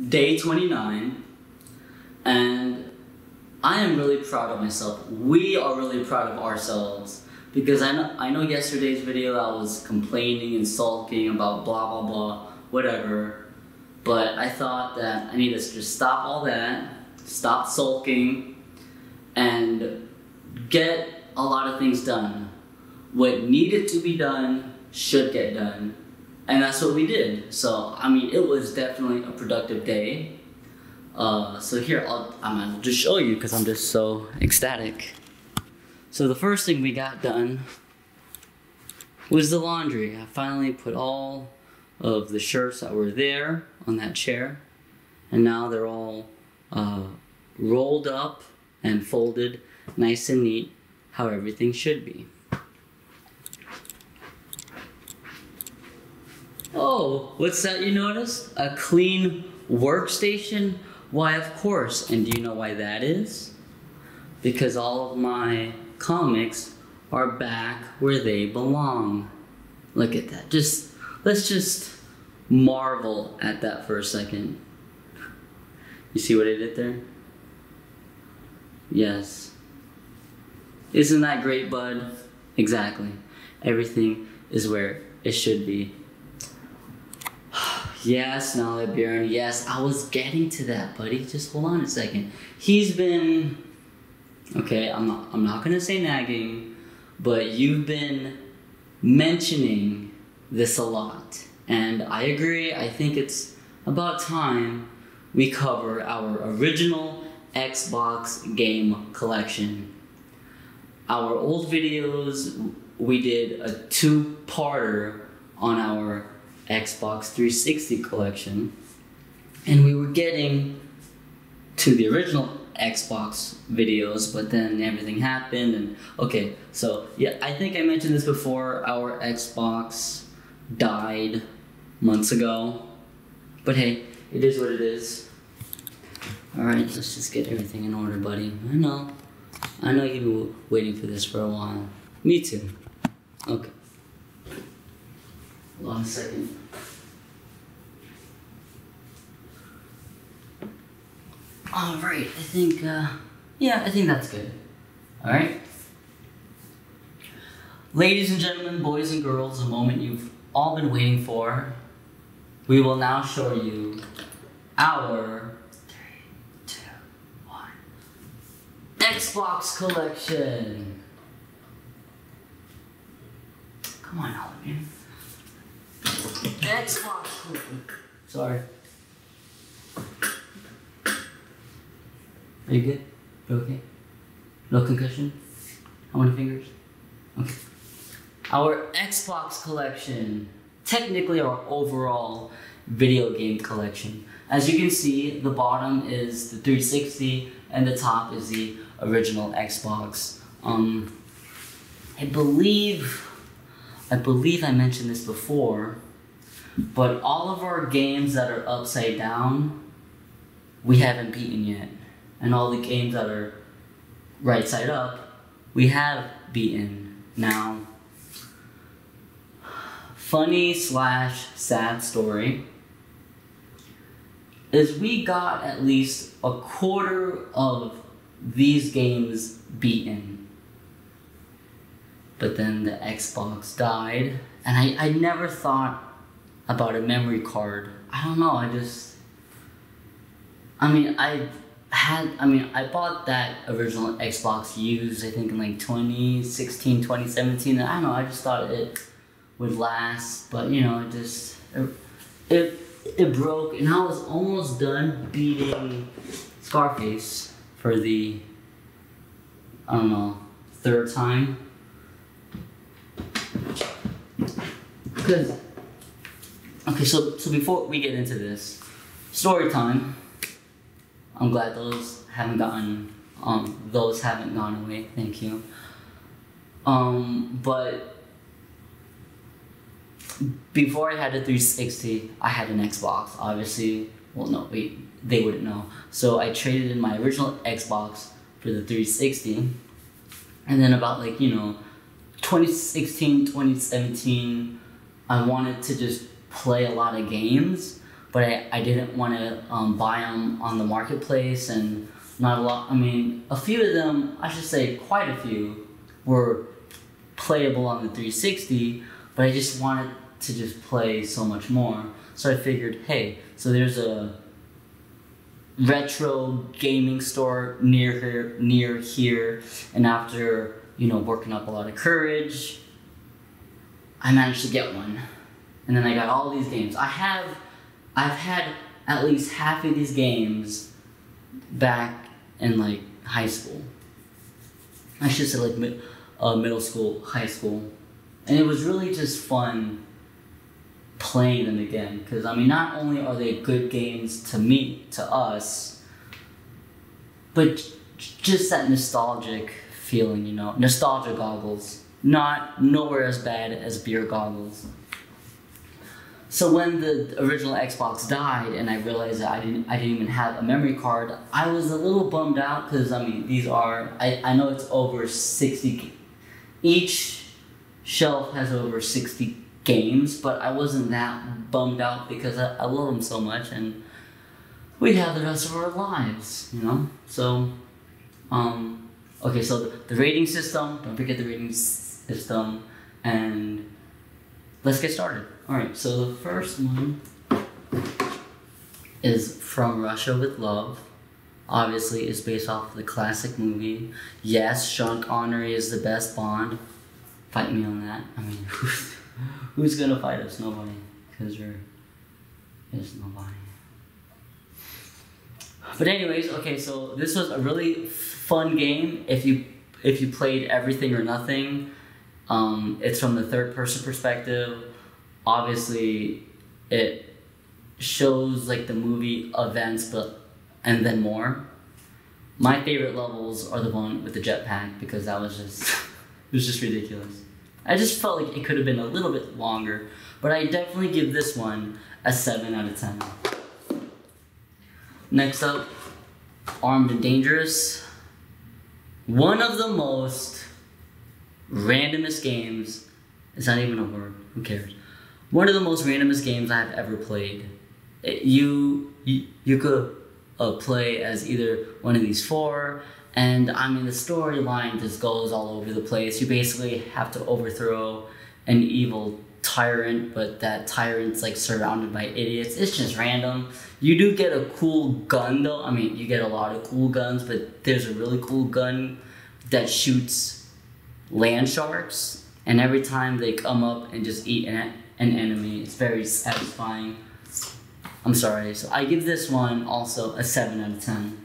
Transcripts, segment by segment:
day 29, and I am really proud of myself. We are really proud of ourselves because I know yesterday's video I was complaining and sulking about blah blah blah, whatever, but I thought that I need to just stop all that, stop sulking, and get a lot of things done. What needed to be done should get done. And that's what we did. So, I mean, it was definitely a productive day. So here, I'm gonna just show you because I'm just so ecstatic. So the first thing we got done was the laundry. I finally put all of the shirts that were there on that chair. And now they're all rolled up and folded nice and neat, how everything should be. Oh, what's that you noticed? A clean workstation? Why, of course. And do you know why that is? Because all of my comics are back where they belong. Look at that. Let's just marvel at that for a second. You see what I did there? Yes. Isn't that great, bud? Exactly. Everything is where it should be. Yes, now Bjorn, yes, I was getting to that, buddy. Just hold on a second. He's been, okay, I'm not gonna say nagging, but you've been mentioning this a lot. And I agree, I think it's about time we cover our original Xbox game collection. Our old videos, we did a two-parter on our Xbox 360 collection, and we were getting to the original Xbox videos, but then everything happened, and okay, so yeah, I think I mentioned this before, our Xbox died months ago, but hey, it is what it is. Alright, let's just get everything in order, buddy. I know you've been waiting for this for a while. Me too. Okay. Hold on a second. Alright, I think that's good. Alright? Ladies and gentlemen, boys and girls, the moment you've all been waiting for, we will now show you our 3, 2, 1 Xbox collection. Come on, Halloween. Xbox collection. Sorry. Are you good? You okay? No concussion? How many fingers? Okay. Our Xbox collection. Technically our overall video game collection. As you can see, the bottom is the 360 and the top is the original Xbox. I believe I mentioned this before, but all of our games that are upside down, we haven't beaten yet. And all the games that are right side up, we have beaten. Now, funny / sad story is we got at least a quarter of these games beaten. But then the Xbox died, and I never thought about a memory card. I don't know, I bought that original Xbox used, I think in like 2016, 2017, and I don't know, I just thought it would last, but you know, it broke, and I was almost done beating Scarface for the, I don't know, third time. Okay, so before we get into this, story time. I'm glad those haven't gone away, thank you. But before I had a 360, I had an Xbox, obviously. Well, no, wait, they wouldn't know. So I traded in my original Xbox for the 360. And then about 2016, 2017, I wanted to just play a lot of games. but I didn't want to buy them on the marketplace, and not a lot. I mean, a few of them, I should say quite a few, were playable on the 360, but I just wanted to just play so much more. So I figured, hey, so there's a retro gaming store near here, and after, you know, working up a lot of courage, I managed to get one. And then I got all these games. I've had at least half of these games back in like high school. I should say like middle school, high school. And it was really just fun playing them again, because I mean, not only are they good games to us, but just that nostalgic feeling, you know, nostalgia goggles. Nowhere as bad as beer goggles. So when the original Xbox died and I realized that I didn't even have a memory card, I was a little bummed out, because I mean, these are, I know it's over 60, each shelf has over 60 games, but I wasn't that bummed out because I love them so much, and we have the rest of our lives, you know? So, okay, so the rating system, don't forget the rating system, and let's get started. Alright, so the first one is From Russia with Love. Obviously, it's based off of the classic movie. Yes, Sean Connery is the best Bond. Fight me on that. I mean, who's gonna fight us? Nobody. Because there's nobody. But anyways, okay, so this was a really fun game. If you played Everything or Nothing, it's from the third person perspective. Obviously, it shows like the movie events, and then more. My favorite levels are the one with the jetpack, because that was just it was just ridiculous. I just felt like it could have been a little bit longer, but I definitely give this one a 7 out of 10. Next up, Armed and Dangerous. One of the most randomest games. It's not even a word. Who cares? One of the most randomest games I've ever played. You could play as either one of these four, and I mean the storyline just goes all over the place. You basically have to overthrow an evil tyrant, but that tyrant's like surrounded by idiots. It's just random. You do get a cool gun though. I mean, you get a lot of cool guns, but there's a really cool gun that shoots land sharks, and every time they come up and just eat an enemy, it's very satisfying. I'm sorry, so I give this one also a 7 out of 10.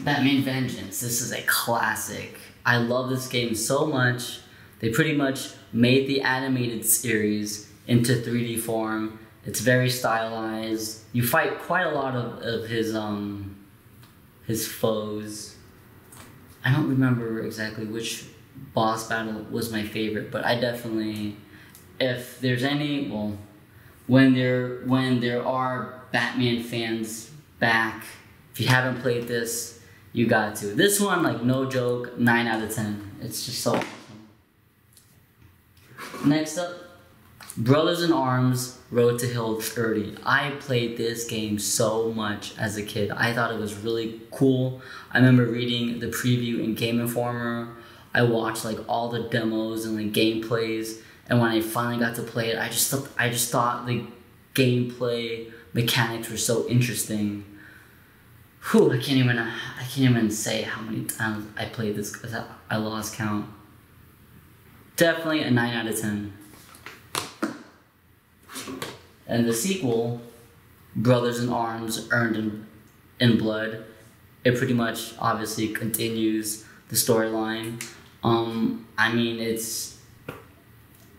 Batman Vengeance, this is a classic. I love this game so much. They pretty much made the animated series into 3D form. It's very stylized. You fight quite a lot of his foes. I don't remember exactly which boss battle was my favorite, but I definitely, if there's any, well, when there are Batman fans back, if you haven't played this, you got to. This one, like, no joke, 9 out of 10. It's just so awesome. Next up, Brothers in Arms, Road to Hill 30. I played this game so much as a kid. I thought it was really cool. I remember reading the preview in Game Informer. I watched like all the demos and like gameplays, and when I finally got to play it, I just thought the gameplay mechanics were so interesting. Whew, I can't even say how many times I played this because I lost count. Definitely a 9 out of 10. And the sequel, Brothers in Arms, Earned in Blood, it pretty much obviously continues the storyline. I mean,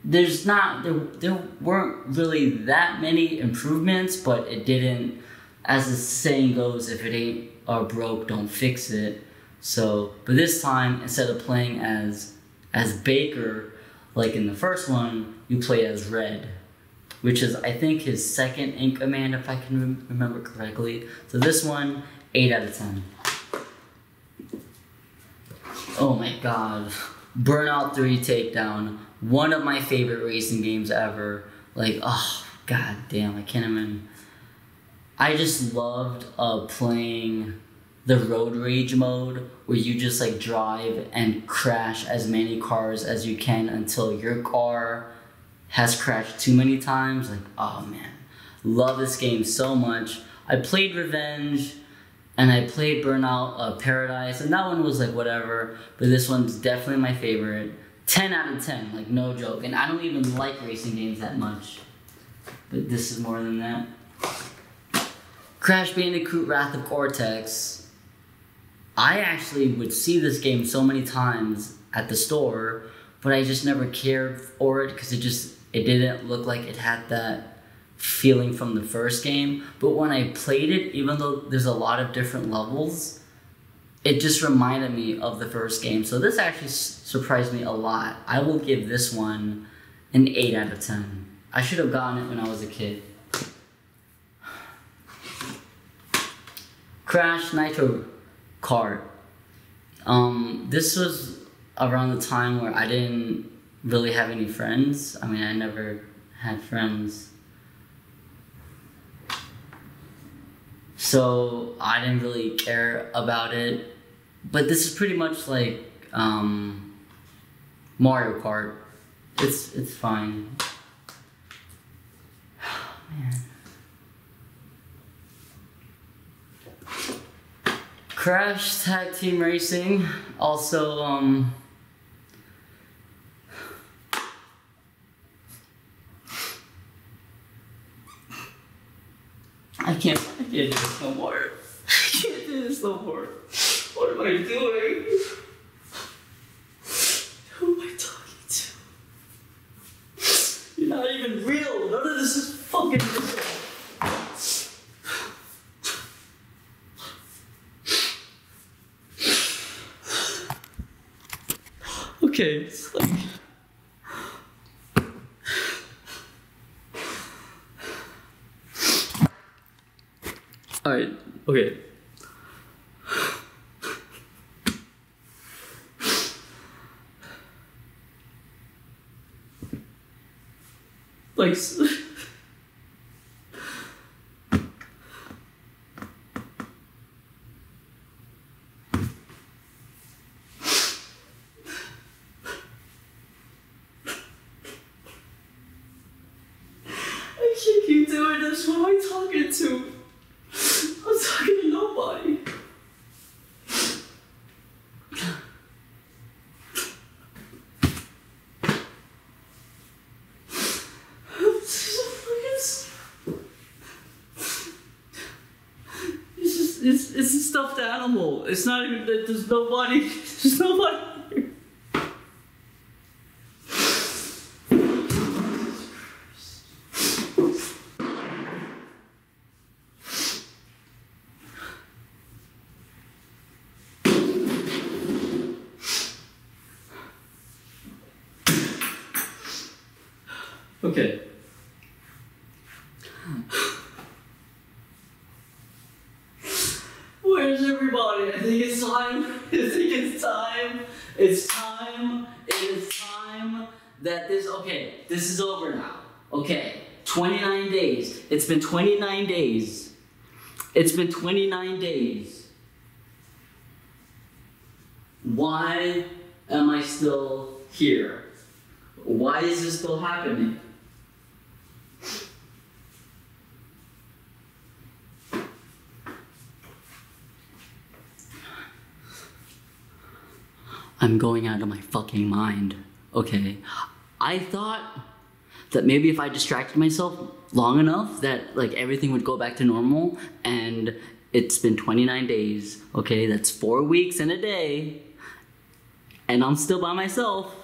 there weren't really that many improvements, but it didn't, as the saying goes, if it ain't broke, don't fix it. So, but this time, instead of playing as Baker, like in the first one, you play as Red, which is, I think, his second in command, if I can remember correctly. So this one, 8 out of 10. Oh my god. Burnout 3 Takedown. One of my favorite racing games ever. Like, oh, God damn, I can't even. I just loved playing the road rage mode where you just like drive and crash as many cars as you can until your car has crashed too many times. Like, oh man, love this game so much. I played Revenge and I played Burnout Paradise, and that one was like whatever, but this one's definitely my favorite. 10 out of 10, like no joke. And I don't even like racing games that much, but this is more than that. Crash Bandicoot Wrath of Cortex. I actually would see this game so many times at the store, but I just never cared for it because it didn't look like it had that feeling from the first game. But when I played it, even though there's a lot of different levels, it just reminded me of the first game. So this actually surprised me a lot. I will give this one an 8 out of 10. I should have gotten it when I was a kid. Crash Nitro Kart. This was around the time where I didn't really have any friends. I mean, I never had friends. So I didn't really care about it. But this is pretty much like Mario Kart. It's fine. Man. Crash Tag Team Racing. Also, I can't do this no more. I can't do this no more. What am I doing? Who am I talking to? You're not even real. None of this is fucking real. Okay, it's like... Alright, okay. Like... I can't keep doing this. Who am I talking to? I'm talking to nobody. It's a stuffed animal. It's not even that there's nobody. There's nobody here. Okay. Where's everybody? I think it's time. I think it's time. It's time. It is time that this, okay, this is over now. Okay, 29 days. It's been 29 days. It's been 29 days. Why am I still here? Why is this still happening? I'm going out of my fucking mind, okay? I thought that maybe if I distracted myself long enough that like everything would go back to normal, and it's been 29 days, okay? That's 4 weeks and a day, and I'm still by myself.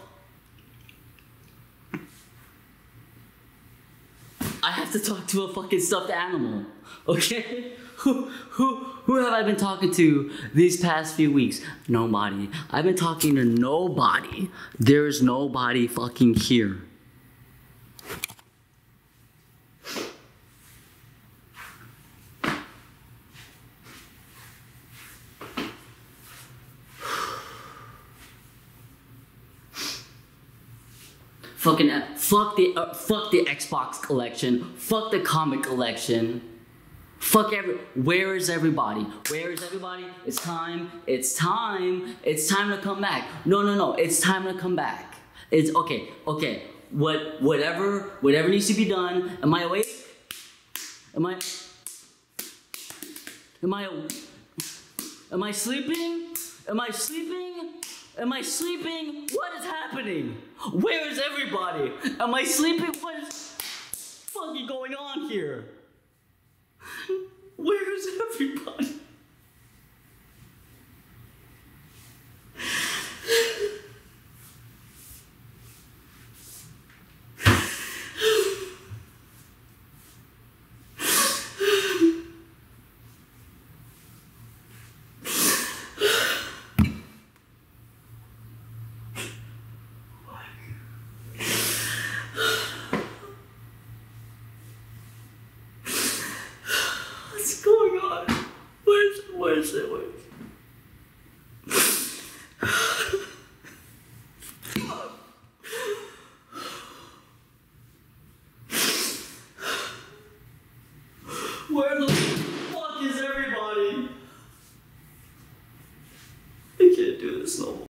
I have to talk to a fucking stuffed animal, okay? Who have I been talking to these past few weeks? Nobody. I've been talking to nobody. There's nobody fucking here. fuck the Xbox collection. Fuck the comic collection. Where is everybody? Where is everybody? It's time. It's time. It's time to come back. No. It's time to come back. It's okay. Whatever needs to be done. Am I awake? Am I sleeping? Am I sleeping? Am I sleeping? What is happening? Where is everybody? Am I sleeping? What is fucking going on here? Where is everybody? What's going on? Where is it? Where the fuck is everybody? I can't do this no more.